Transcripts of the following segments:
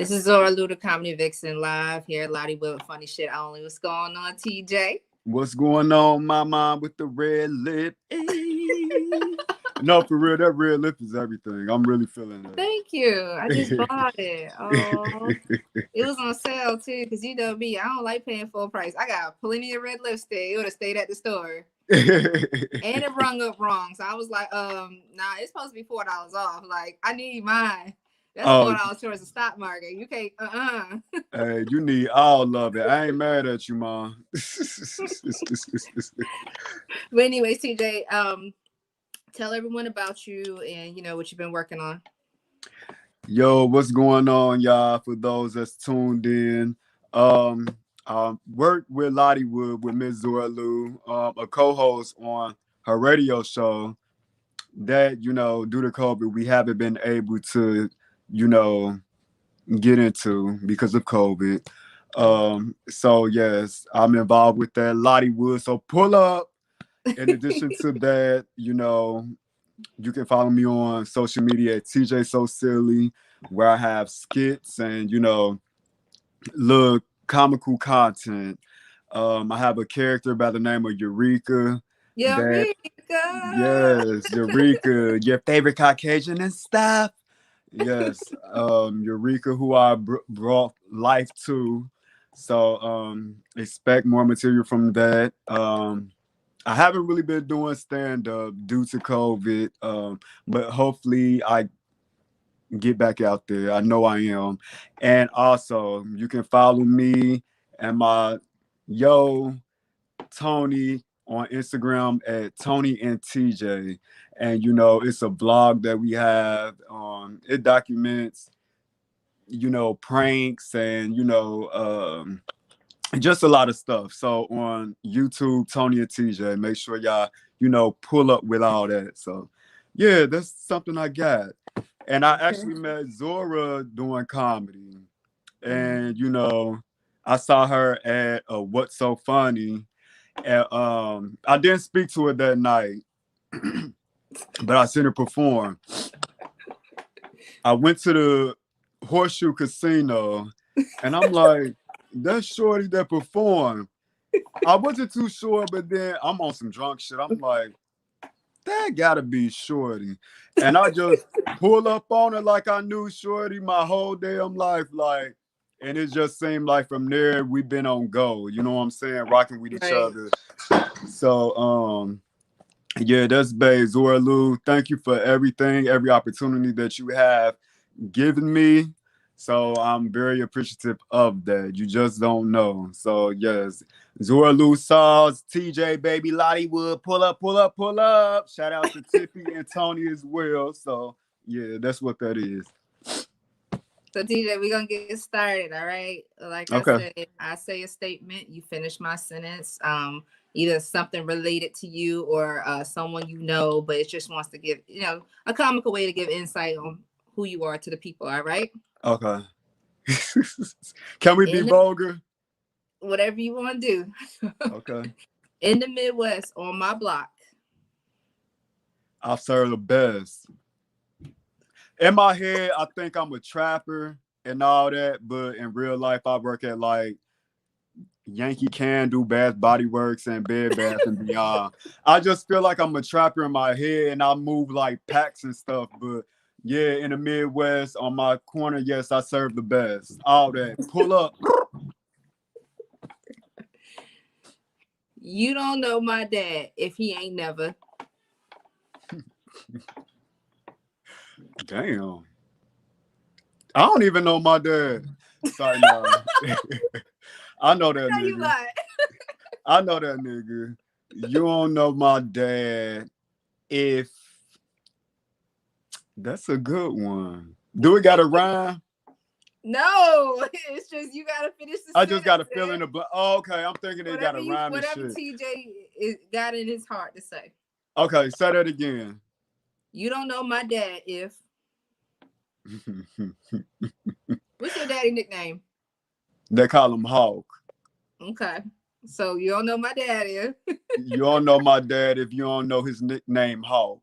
This is Zora Luda Comedy Vixen live here at Lottie with funny shit only. What's going on, TJ? What's going on, my mom with the red lip? Ayy. No, for real, that red lip is everything. I'm really feeling Thank you. I just bought it. Oh, it. it was on sale too, because you know me, I don't like paying full price. I got plenty of red lipstick. It would have stayed at the store. And it rung up wrong. So I was like, nah, it's supposed to be $4 off. Like, I need mine. That's $4 towards the stock market. You can't, Hey, you need all of it. I ain't mad at you, mom. But anyways, TJ, tell everyone about you and you know what you've been working on. Yo, what's going on, y'all? For those that's tuned in, work with Lottie Wood with Miss Zora Lou, a co-host on her radio show. That due to COVID, we haven't been able to, get into because of COVID. So yes, I'm involved with that Lottie Wood. So pull up. In addition to that, you can follow me on social media at TJ So Silly, where I have skits and little comical content. I have a character by the name of Eureka. Eureka. Yes, Eureka, your favorite Caucasian and stuff. Yes, Eureka, who I brought life to. So expect more material from that. I haven't really been doing stand-up due to COVID, but hopefully I get back out there. I know I am. And also, you can follow me and my Tony on Instagram at Tony and TJ. And, it's a blog that we have. It documents, pranks and, just a lot of stuff. So on YouTube, Tony and TJ, make sure y'all, pull up with all that. So yeah, that's something I got. And I actually met Zora doing comedy. And, I saw her at What's So Funny. And I didn't speak to her that night, but I seen her perform. I went to the Horseshoe Casino and I'm like, that's shorty that performed. I wasn't too sure, but then I'm on some drunk shit. I'm like, that gotta be shorty. And I just pull up on her like I knew shorty my whole damn life. Like, and it just seemed like from there we've been on go. You know what I'm saying? Rocking with each other. So yeah, that's babe Zora Lou. Thank you for everything, every opportunity that you have given me. So I'm very appreciative of that. You just don't know. So yes, Zora Lou Sauls, TJ Baby Lottie Wood, pull up, pull up, pull up. Shout out to Tippy and Tony as well. So yeah, that's what that is. So TJ, we're gonna get started, all right? Like I said, I say a statement, you finish my sentence. Either something related to you or someone you know, but it just wants to give, a comical way to give insight on who you are to the people, all right? Okay. Can we be vulgar? Whatever you want to do. Okay. In the Midwest, on my block. I serve the best. In my head, I think I'm a trapper and all that, but in real life, I work at like Yankee Candle, Bath Body Works, and Bed Bath and Beyond. I just feel like I'm a trapper in my head and I move like packs and stuff, but yeah, in the Midwest, on my corner, yes, I serve the best. All that. Pull up. You don't know my dad if he ain't never. Damn. I don't even know my dad. Sorry, no. I know that nigga. I know that nigga. You don't know my dad if... That's a good one. Do we got a rhyme? No, it's just you gotta finish the I just gotta fill in the blank. Oh, okay, I'm thinking they got a rhyme and whatever shit. TJ got in his heart to say. Okay, say that again. You don't know my dad if... What's your daddy nickname? They call him Hawk. Okay. So you don't know my dad if... You don't know my dad if you don't know his nickname Hawk.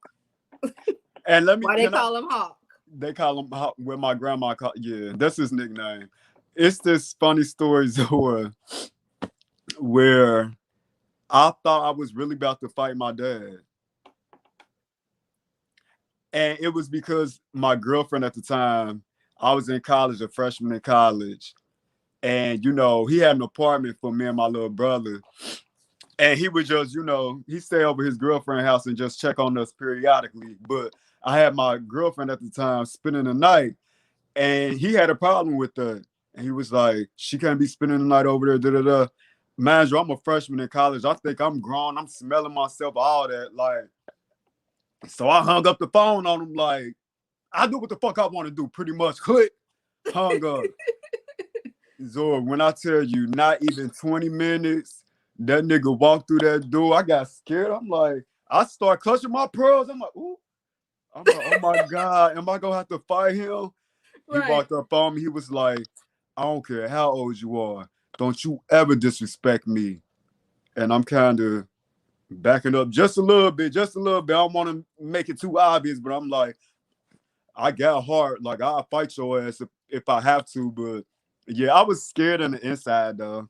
And let me... Why they call him Hawk? they call him where my grandma call. Yeah, that's his nickname. It's this funny story, Zora, where I thought I was really about to fight my dad. And it was because my girlfriend at the time, I was in college, a freshman in college. And, you know, he had an apartment for me and my little brother. And he would just, you know, he stay over his girlfriend's house and just check on us periodically. But I had my girlfriend at the time spending the night, and he had a problem with that. And he was like, she can't be spending the night over there, da-da-da. Man, I'm a freshman in college. I think I'm grown. I'm smelling myself, all that. Like, so I hung up the phone on him, like, I do what the fuck I want to do, pretty much. Click, hung up. Zora, when I tell you, not even 20 minutes, that nigga walked through that door. I got scared. I'm like, I start clutching my pearls. I'm like, ooh. I'm like, oh my God, am I gonna have to fight him? Right. He walked up on me. He was like, I don't care how old you are. Don't you ever disrespect me. And I'm kind of backing up just a little bit. I don't want to make it too obvious, but I'm like, I got heart. Like, I'll fight your ass if I have to. But yeah, I was scared on the inside, though.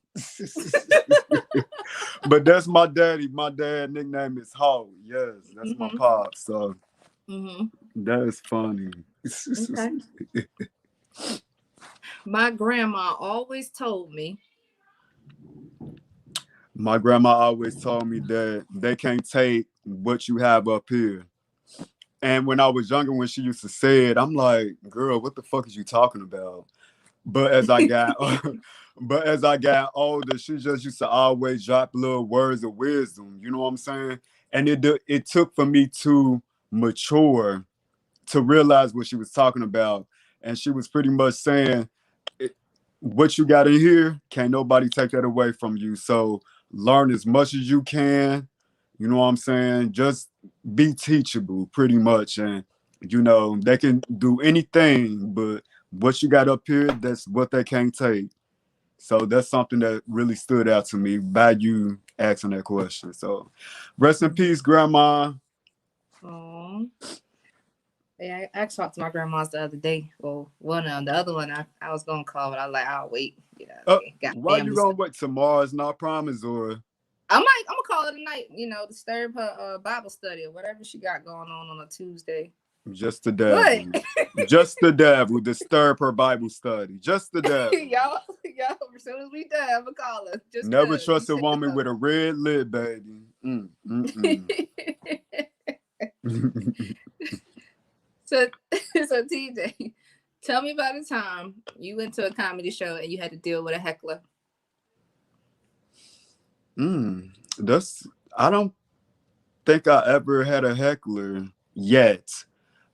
But that's my daddy. My dad nickname is Hawk. Yes, that's my pop. So that is funny. Okay. My grandma always told me. My grandma always told me that they can't take what you have up here. And when I was younger, when she used to say it, I'm like, girl, what the fuck is you talking about? But as I got older, she just used to always drop little words of wisdom. You know what I'm saying? And it took for me to mature to realize what she was talking about. And she was pretty much saying, what you got in here, can't nobody take that away from you. So learn as much as you can. You know what I'm saying? Just be teachable, pretty much. And, you know, they can do anything, but what you got up here, that's what they can't take. So that's something that really stood out to me by you asking that question. So rest in peace, Grandma. Oh. Yeah, I talked to my grandma's the other day. Well, the other one I was gonna call, but I was like, I'll wait. You know, why you gonna wait? Tomorrow's not promised, or I'm gonna call it a night. You know, disturb her Bible study or whatever she got going on a Tuesday. Just the devil. Just the devil. Disturb her Bible study. Just the devil. y'all. As soon as we done, I'm gonna call her. Just never trust a woman with a red lip, baby. So TJ, tell me about a time you went to a comedy show and you had to deal with a heckler. I don't think I ever had a heckler yet.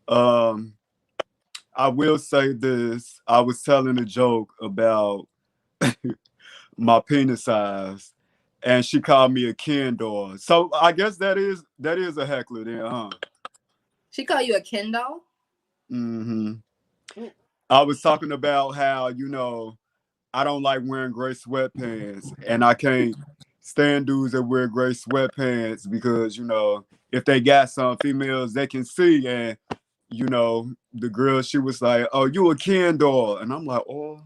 I will say this. I was telling a joke about my penis size, and she called me a Ken doll. So I guess that is a heckler then, huh? She called you a Ken doll? I was talking about how, you know, I don't like wearing gray sweatpants, and I can't stand dudes that wear gray sweatpants because, you know, if they got some females, they can see. And, you know, the girl, she was like, oh, you a Ken doll. And I'm like, oh.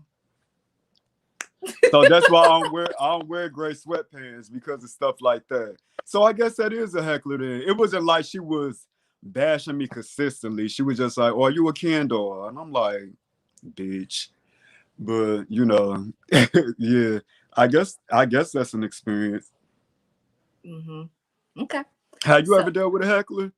So that's why I don't wear gray sweatpants, because of stuff like that. So I guess that is a heckler then. It wasn't like she was bashing me consistently. She was just like, oh, you a Ken doll. And I'm like, bitch. But, you know, yeah, I guess that's an experience. Okay. Have you ever dealt with a heckler?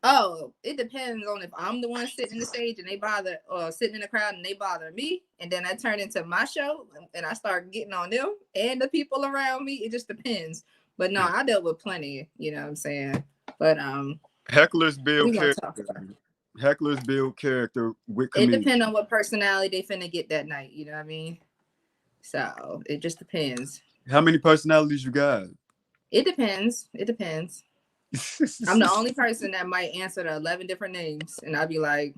Oh, it depends on if I'm the one sitting in the stage and they bother, or sitting in the crowd and they bother me, and then I turn into my show and I start getting on them and the people around me. It just depends. But no, I dealt with plenty, you know what I'm saying? But hecklers build character. Hecklers build character with comedians. It depends on what personality they finna get that night, you know what I mean? So it just depends. How many personalities you got? It depends. I'm the only person that might answer the 11 different names, and I'd be like,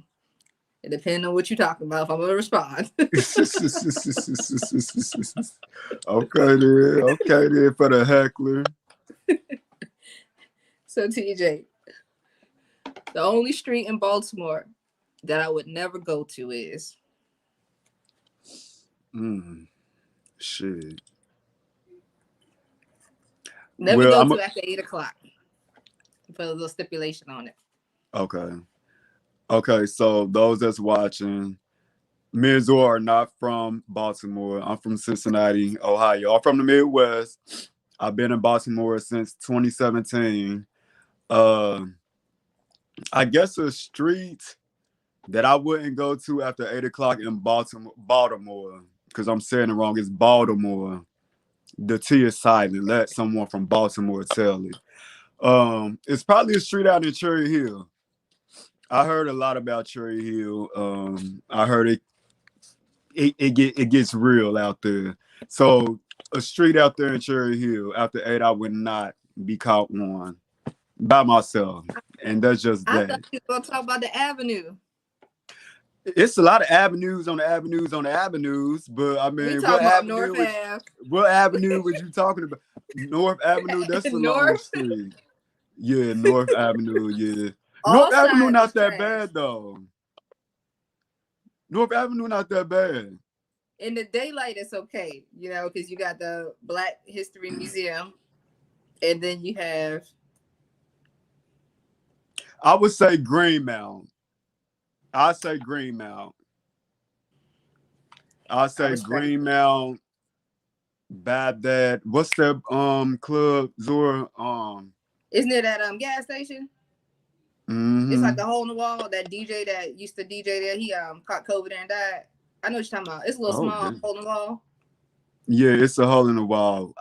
it depends on what you're talking about if I'm gonna respond. Okay then for the heckler. So TJ, the only street in Baltimore that I would never go to is? Shit. Never go to after 8 o'clock. Put a little stipulation on it. Okay, so those that's watching, me and Xora are not from Baltimore. I'm from Cincinnati, Ohio. I'm from the Midwest. I've been in Baltimore since 2017. I guess a street that I wouldn't go to after 8 o'clock in Baltimore, because I'm saying it wrong, it's Baltimore. The T is silent. Let someone from Baltimore tell it. It's probably a street out in Cherry Hill. I heard a lot about Cherry Hill. I heard it gets real out there. So a street out there in Cherry Hill after 8, I would not be caught on by myself, and that's just that. I thought you were gonna talk about the avenue. It's a lot of avenues on the avenues on the avenues, but I mean, what avenue was you talking about? North Avenue, that's a long street. Yeah, North Avenue, yeah. North Avenue not that bad though. North Avenue not that bad. In the daylight, it's okay, you know, because you got the Black History Museum, and then you have. I would say Greenmount. I say Greenmount. Bad that. What's that club, Xora? Isn't it that gas station? Mm-hmm. It's like a hole in the wall. That DJ that used to DJ there, he caught COVID and died. I know what you're talking about. It's a little small hole in the wall. Yeah, it's a hole in the wall.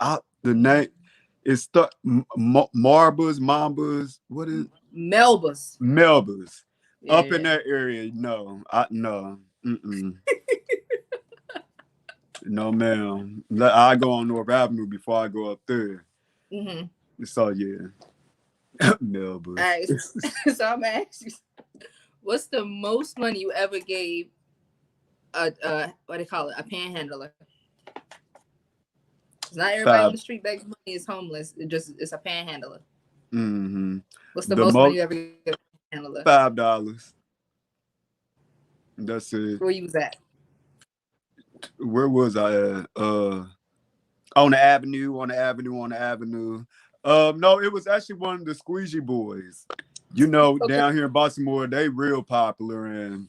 The name is stuck. Mambas. What is Melba's. Yeah. Up in that area, no. No. No, ma'am. I go on North Avenue before I go up there. Mm-hmm. So yeah. Melba's. All right. So I'm gonna ask you, what's the most money you ever gave what do they call it? A panhandler. Not everybody on the street begging money is homeless. It's a panhandler. Mm-hmm. What's the most money you ever gave a panhandler? $5. That's it. Where you was at? Where was I at? On the avenue. No, it was actually one of the Squeegee Boys. You know, down here in Baltimore, they real popular, and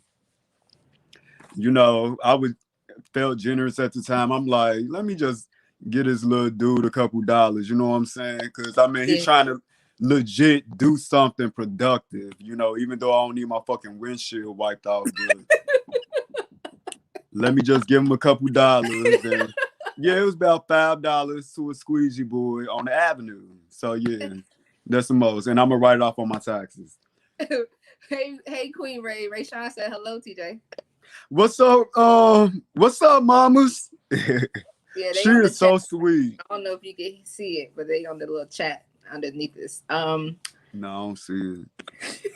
you know, felt generous at the time. I'm like, let me just get this little dude a couple dollars. You know what I'm saying? Because I mean, he's trying to legit do something productive. You know, even though I don't need my fucking windshield wiped out. Let me just give him a couple dollars. And yeah, it was about $5 to a Squeegee Boy on the avenue. So yeah, that's the most. And I'm gonna write it off on my taxes. Hey, Queen Ray. Ray Sean said hello, TJ. What's up, mamas? Yeah, she is so sweet. I don't know if you can see it, but they on the little chat underneath this. No, I don't see it.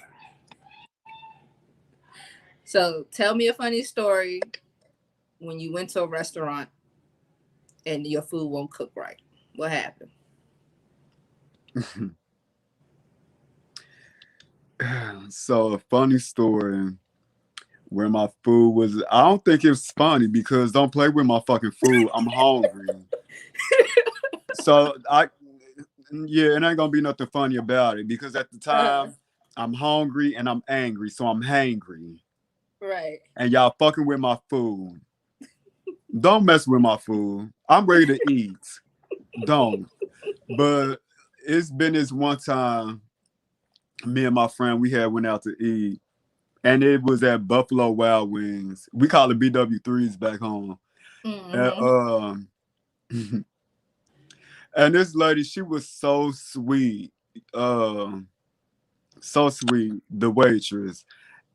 So tell me a funny story when you went to a restaurant and your food won't cook right. What happened? So a funny story where my food was, I don't think it was funny because don't play with my fucking food. I'm hungry. So it ain't gonna be nothing funny about it because at the time I'm hungry and I'm angry, so I'm hangry. Right. And y'all fucking with my food. Don't mess with my food. I'm ready to eat. Don't. But it's been this one time, me and my friend, we went out to eat. And it was at Buffalo Wild Wings. We call it BW3s back home. Mm-hmm. And this lady, she was so sweet. So sweet, the waitress.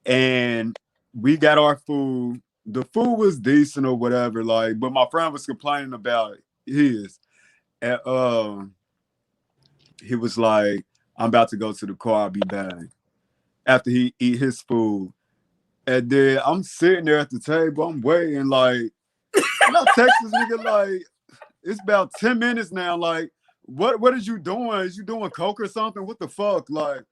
And we got our food. The food was decent or whatever, like, but my friend was complaining about his. And he was like, I'm about to go to the car, I'll be back. After he eat his food. And then I'm sitting there at the table, I'm waiting, like, I'm not texting this nigga, like, it's about 10 minutes now, like, what is you doing? Is you doing coke or something? What the fuck? Like,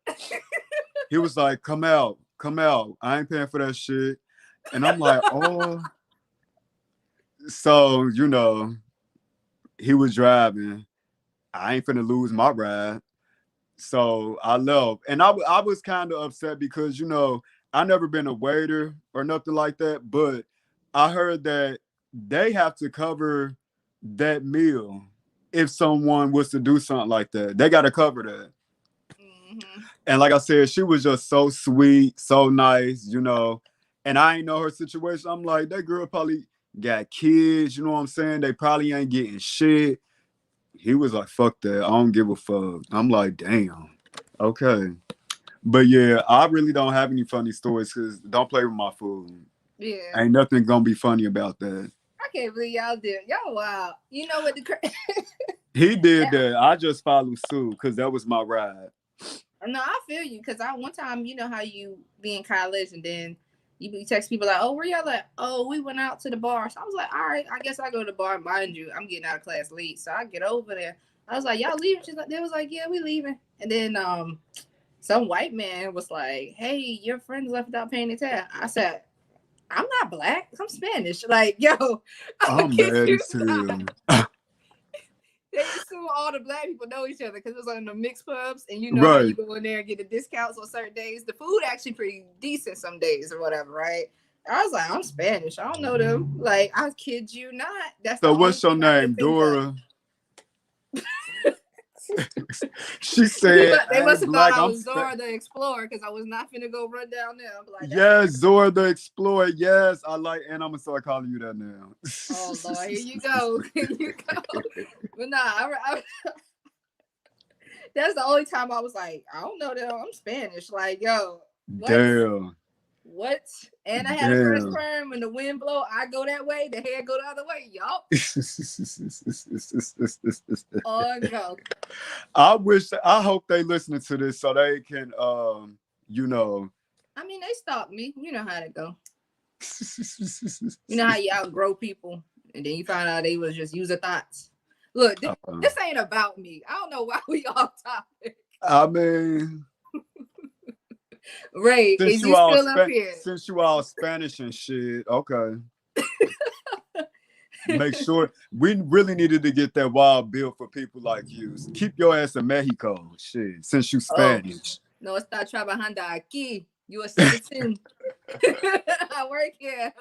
he was like, come out. come out. I ain't paying for that shit. And I'm like, oh. So, you know, he was driving. I ain't finna lose my ride. So I left. And I was kind of upset because, you know, I never been a waiter or nothing like that. But I heard that they have to cover that meal if someone was to do something like that. They got to cover that. Mm-hmm. And like I said, she was just so sweet, so nice, you know. And I ain't know her situation. I'm like, that girl probably got kids, you know what I'm saying? They probably ain't getting shit. He was like, fuck that. I don't give a fuck. I'm like, damn. Okay. But yeah, I really don't have any funny stories because don't play with my food. Yeah. Ain't nothing gonna be funny about that. I can't believe y'all did. Y'all wow. You know what the He did that. I just followed suit because that was my ride. No, I feel you because I one time, you know how you be in college and then you text people like, oh, where y'all at? Oh, we went out to the bar. So I was like, all right, I guess I go to the bar. Mind you, I'm getting out of class late. So I get over there. I was like, y'all leaving? She's like, they was like, yeah, we leaving. And then some white man was like, hey, your friends left without paying the tab. I said, I'm not black. I'm Spanish. Like, yo, I'm mad as hell. They assume all the black people know each other because it was on the mixed pubs, and you know how Right. you go in there and get the discounts on certain days. The food actually pretty decent some days or whatever, right? I was like, I'm Spanish. I don't know them. Like, I kid you not. That's the So only what's your thing I name, could think of. Dora? She said, They "Hey, must have black, thought I I'm was Zora the Explorer because I was not finna go run down there. I'm like, yes, Zora the Explorer. Yes, I like, and I'm gonna start calling you that now. oh Lord, here you go, here you go. But nah, that's the only time I was like, I don't know them. I'm Spanish. Like, yo, what? Damn. What? And I had a fresh perm. When the wind blow, I go that way. The hair go the other way. Yup. Oh no. I hope they listening to this so they can, you know. I mean, they stopped me. You know how to go. You know how you outgrow people, and then you find out they was just user thoughts. Look, this ain't about me. I don't know why we off topic. I mean, Ray, is you still up here? Since you all Spanish and shit, okay. Make sure we really needed to get that wild bill for people like you. Keep your ass in Mexico, shit. Since you Spanish. No, está trabajando aquí. You a citizen. I work here.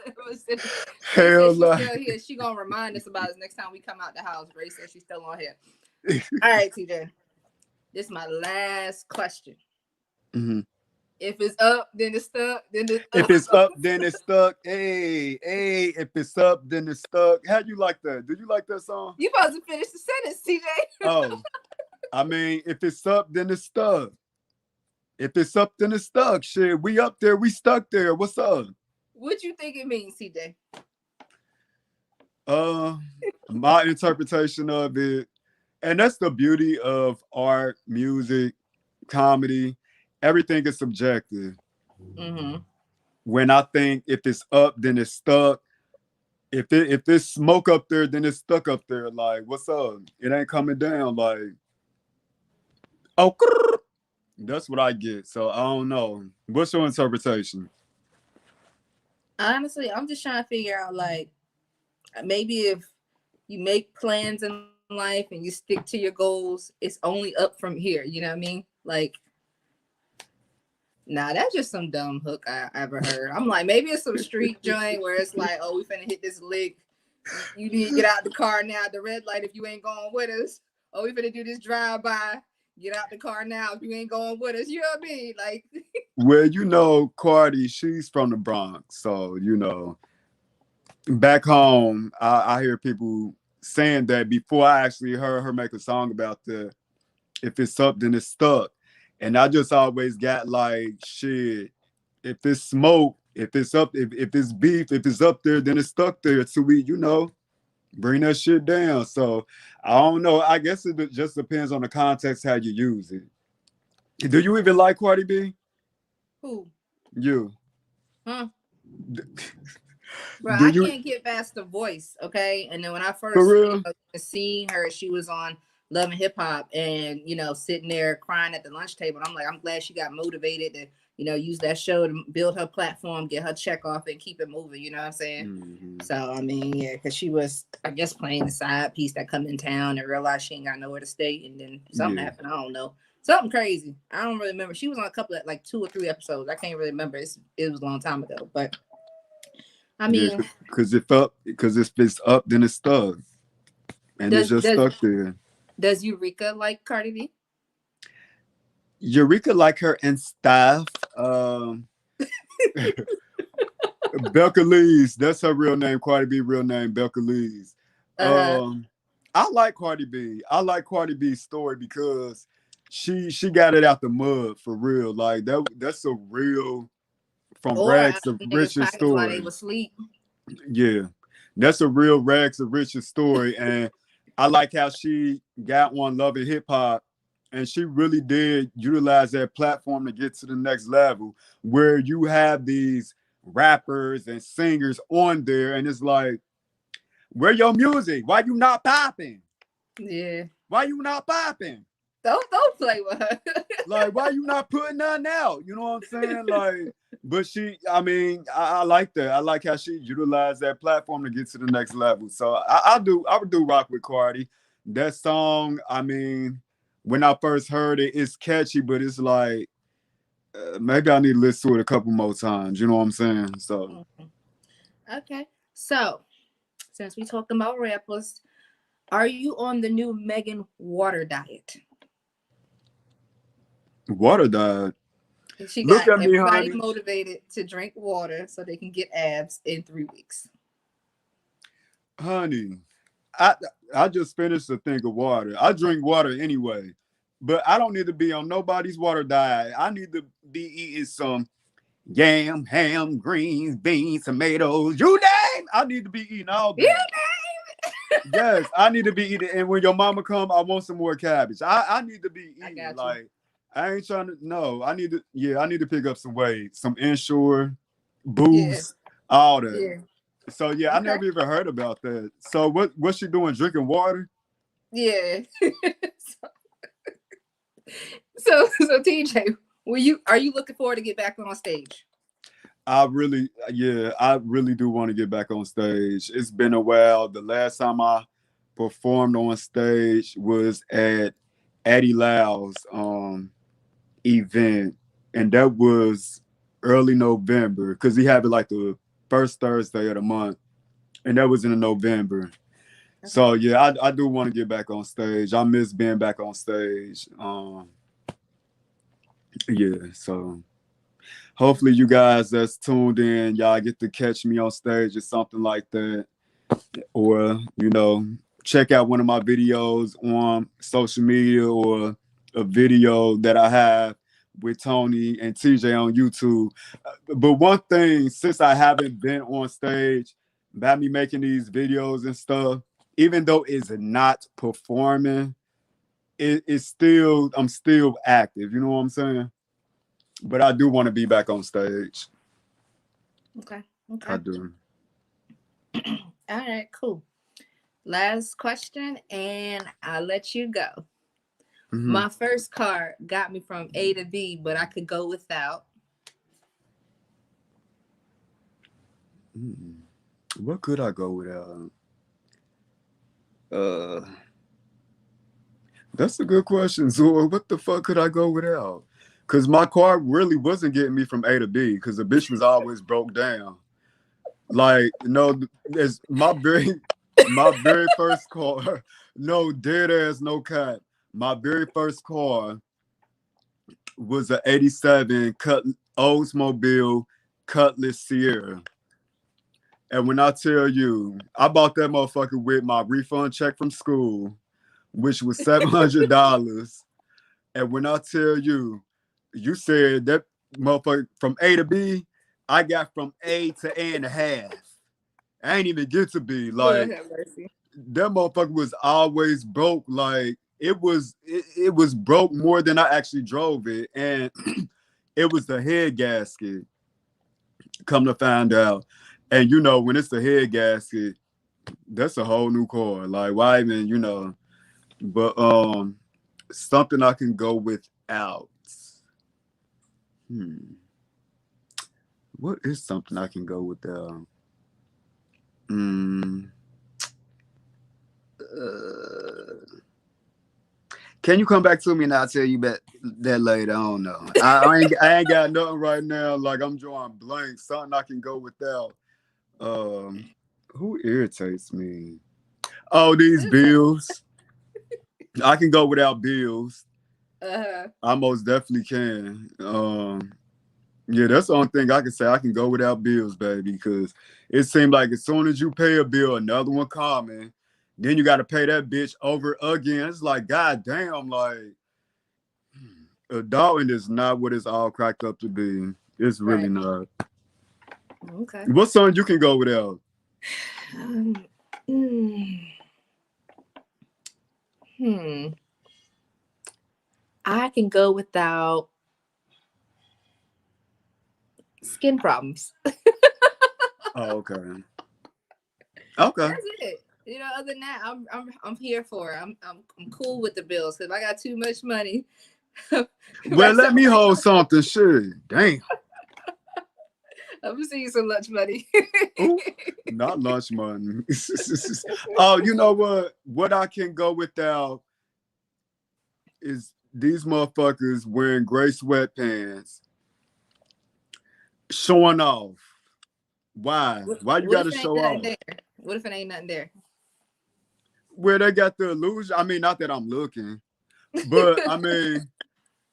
Hell no. She's still here. She gonna remind us about it next time we come out the house. Ray says she's still on here. All right, TJ. This is my last question. Mm-hmm. If it's up, then it's stuck. If it's up, then it's stuck. Hey, if it's up, then it's stuck. How do you like that? Do you like that song? You supposed to finish the sentence, TJ. Oh, I mean, if it's up, then it's stuck. If it's up, then it's stuck. Shit, we up there, we stuck there. What's up? What you think it means, TJ? My interpretation of it, and that's the beauty of art, music, comedy. Everything is subjective. Mm-hmm. When I think if it's up, then it's stuck. If there's smoke up there, then it's stuck up there. Like, what's up? It ain't coming down. Like, oh, that's what I get. So I don't know. What's your interpretation? Honestly, I'm just trying to figure out, like, maybe if you make plans in life and you stick to your goals, it's only up from here. You know what I mean? Like, nah, that's just some dumb hook I ever heard. I'm like, maybe it's some street joint where it's like, oh, we finna hit this lick. You need to get out the car now at the red light if you ain't going with us. Oh, we finna do this drive-by. Get out the car now if you ain't going with us. You know what I mean? Like, well, you know, Cardi, she's from the Bronx. So, you know, back home, I hear people saying that before I actually heard her make a song about if it's up, then it's stuck. And I just always got like, shit, if it's smoke, if it's up, if it's beef, if it's up there, then it's stuck there. So we, you know, bring that shit down. So I don't know. I guess it just depends on the context how you use it. Do you even like Cardi B? Who? You. Huh? Bro, I can't get past the voice, okay? And then when I first seen her, she was on Love and Hip Hop and, you know, sitting there crying at the lunch table. I'm like, I'm glad she got motivated to, use that show to build her platform, get her check off, and keep it moving. You know what I'm saying? Mm-hmm. So I mean, yeah, because she was, I guess, playing the side piece that come in town and realized she ain't got nowhere to stay, and then something happened. I don't know, something crazy. I don't really remember. She was on a couple of like 2 or 3 episodes. I can't really remember. It was a long time ago, but I mean, because if it's up, then it's stuck, and it's just stuck there. Does Eureka like Cardi B? Eureka like her and staff. Belka Lee's, that's her real name. Cardi B real name, Belka Lee's. I like Cardi B. I like Cardi B's story because she got it out the mud for real. Like that's a real from rags to riches story. While they were asleep. Yeah, that's a real rags to riches story, and I like how she got on Love and Hip Hop, and she really did utilize that platform to get to the next level, where you have these rappers and singers on there, and it's like, where your music? Why you not popping? Yeah. Why you not popping? Don't play with her. Like, why you not putting nothing out? You know what I'm saying? Like, but I like that. I like how she utilized that platform to get to the next level. So I would do rock with Cardi. That song, I mean, when I first heard it, it's catchy, but it's like, maybe I need to listen to it a couple more times. You know what I'm saying? So. Okay. So, since we talking about rappers, are you on the new Megan water diet? Water diet? She got everybody motivated to drink water so they can get abs in 3 weeks. Honey, I just finished a thing of water. I drink water anyway, but I don't need to be on nobody's water diet. I need to be eating some yam, ham, greens, beans, tomatoes. You name. I need to be eating all that. You name. Yes, I need to be eating. And when your mama come, I want some more cabbage. I need to be eating. Like, I ain't trying to. No, I need to pick up some weight, some Ensure, booze, all that. Yeah. So I never even heard about that. So what's she doing? Drinking water? Yeah. so TJ, are you looking forward to get back on stage? I really do want to get back on stage. It's been a while. The last time I performed on stage was at Addie Lau's event, and that was early November because he had it like the first Thursday of the month, and that was in November. Okay. So I do want to get back on stage. I miss being back on stage. So hopefully you guys that's tuned in, y'all get to catch me on stage or something like that, or check out one of my videos on social media or a video that I have with Tony and TJ on YouTube. But one thing, since I haven't been on stage, about me making these videos and stuff, even though it's not performing, I'm still active. You know what I'm saying? But I do want to be back on stage. Okay. I do. All right, cool. Last question, and I'll let you go. Mm-hmm. My first car got me from A to B, but I could go without. What could I go without? That's a good question, Zora. What the fuck could I go without? Because my car really wasn't getting me from A to B because the bitch was always broke down. Like, it's my very first car. No, dead ass, no cat. My very first car was an 87 Oldsmobile Cutlass Sierra. And when I tell you, I bought that motherfucker with my refund check from school, which was $700. And when I tell you, you said that motherfucker from A to B, I got from A to A and a half. I ain't even get to B. Like, that motherfucker was always broke. Like, it was broke more than I actually drove it. And it was the head gasket, come to find out. And when it's the head gasket, that's a whole new car. Like, why even, but something I can go without. what is something I can go with there? Mm, can you come back to me and I'll tell you that later? I don't know. I ain't got nothing right now. Like I'm drawing blank. Something I can go without. Who irritates me? Oh, these bills. I can go without bills. I most definitely can. Yeah, that's the only thing I can say. I can go without bills, baby, because it seems like as soon as you pay a bill, another one coming. Then you got to pay that bitch over again. It's like, god damn, like adulting is not what it's all cracked up to be. It's really not. Okay. What song you can go without? I can go without skin problems. Oh, okay. Okay. That's it. You know, other than that, I'm here for it. I'm cool with the bills because if I got too much money. Well, let me hold something. Shit. Damn. I'm gonna see you some lunch money. Ooh, not lunch money. Oh, you know what? What I can go without is these motherfuckers wearing gray sweatpants, showing off. Why? Why you gotta show off? What if it ain't nothing there? Where they got the illusion. I mean, not that I'm looking, but I mean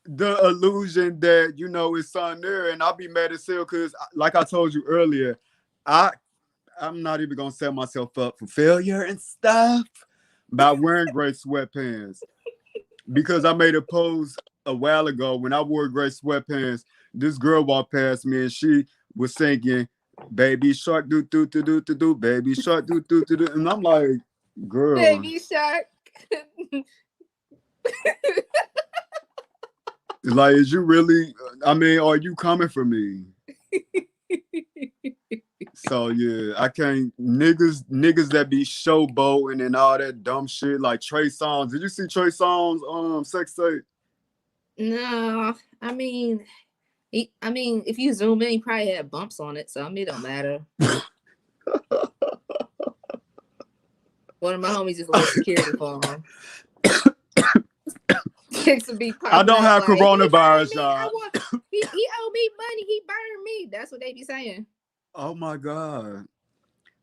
the illusion that you know it's something there, and I'll be mad as hell because, like I told you earlier, I'm not even gonna set myself up for failure and stuff by wearing gray sweatpants because I made a post a while ago when I wore gray sweatpants. This girl walked past me and she was singing "Baby Shark do do do do do do," "Baby Shark do do do do," and I'm like, girl, Baby Shark. like, is you really? I mean, are you coming for me? So yeah, I can't niggas that be showboating and all that dumb shit like Trey Songz. Did you see Trey Songz sex tape? No, I mean, if you zoom in, he probably had bumps on it, so I mean, it don't matter. One of my homies just worked security for him. I don't have like, coronavirus, y'all. He owed me money. He burned me. That's what they be saying. Oh my god!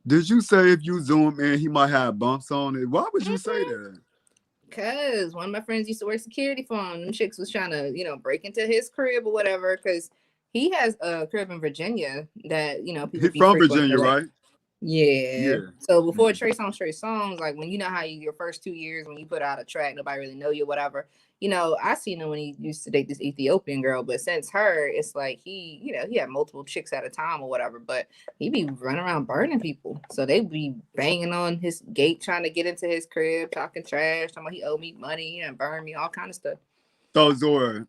Did you say if you zoom in, he might have bumps on it? Why would you say that? Because one of my friends used to work security for him. Them chicks was trying to, break into his crib or whatever. Because he has a crib in Virginia that people. He's from Virginia, right? Yeah. So before Trey Songz, like when you know how your first 2 years when you put out a track, nobody really know you, whatever. I seen him when he used to date this Ethiopian girl, but since her, it's like he had multiple chicks at a time or whatever. But he be running around burning people, so they be banging on his gate trying to get into his crib, talking trash, talking about he owed me money and burn me, all kind of stuff. So Xora,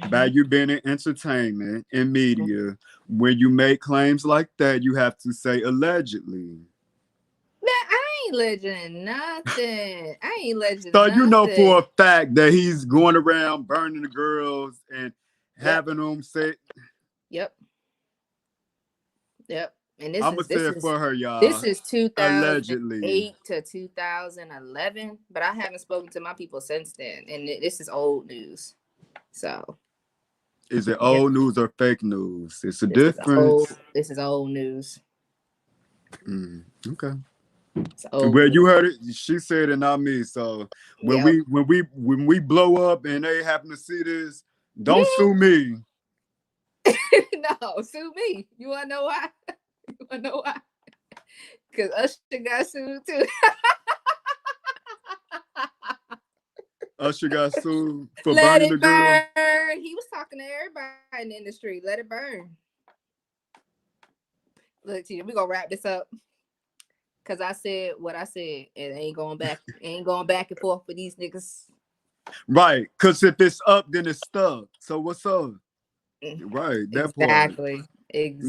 by you being in entertainment and media, when you make claims like that, you have to say allegedly. Man, I ain't alleging nothing. I ain't alleging so nothing. You know for a fact that he's going around burning the girls and having them say. Yep. And I'm gonna say it for her, y'all. This is 2008 to 2011, but I haven't spoken to my people since then, and this is old news. So, is it old news or fake news? It's a difference. This is old news. Okay. Well, you heard it. She said it, not me. So when we blow up and they happen to see this, don't sue me. No, sue me. You wanna know why? Because Usher got sued too. Usher got sued for burning the girl. He was talking to everybody in the industry. Let it burn. Look, we're gonna wrap this up. Cause I said what I said, and ain't going back and forth with these niggas. Right. Cause if it's up, then it's stuck. So what's up? Right. That exactly. part.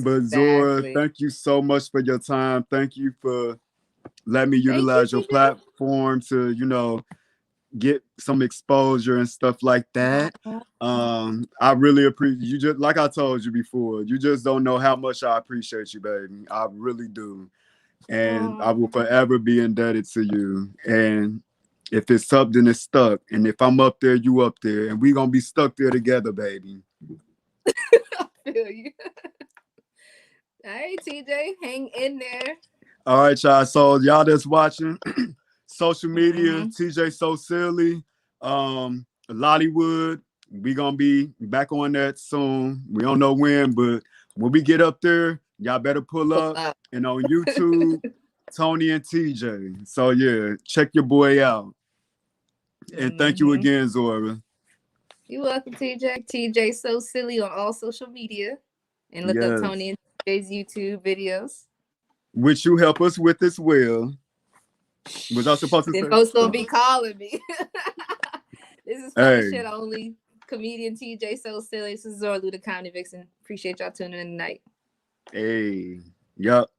But Xora, thank you so much for your time. Thank you for letting me utilize your platform to, get some exposure and stuff like that. I really appreciate you. Just like I told you before, you just don't know how much I appreciate you, baby. I really do. And I will forever be indebted to you. And if it's something that's stuck, and if I'm up there, you up there, and we gonna be stuck there together, baby. I feel you. All right, TJ, hang in there. All right, y'all. So y'all that's watching, social media, TJ So Silly, Lollywood. We gonna be back on that soon. We don't know when, but when we get up there, y'all better pull up. And on YouTube, Tony and TJ. So yeah, check your boy out. And thank you again, Xora. You're welcome, TJ. TJ So Silly on all social media. And look up Tony and TJ's YouTube videos. Which you help us with as well. Was I supposed to say? Folks gonna be calling me. This is funny shit only. Comedian TJ So Silly. This is Xora the Comedy Vixen. Appreciate y'all tuning in tonight. Hey, yup.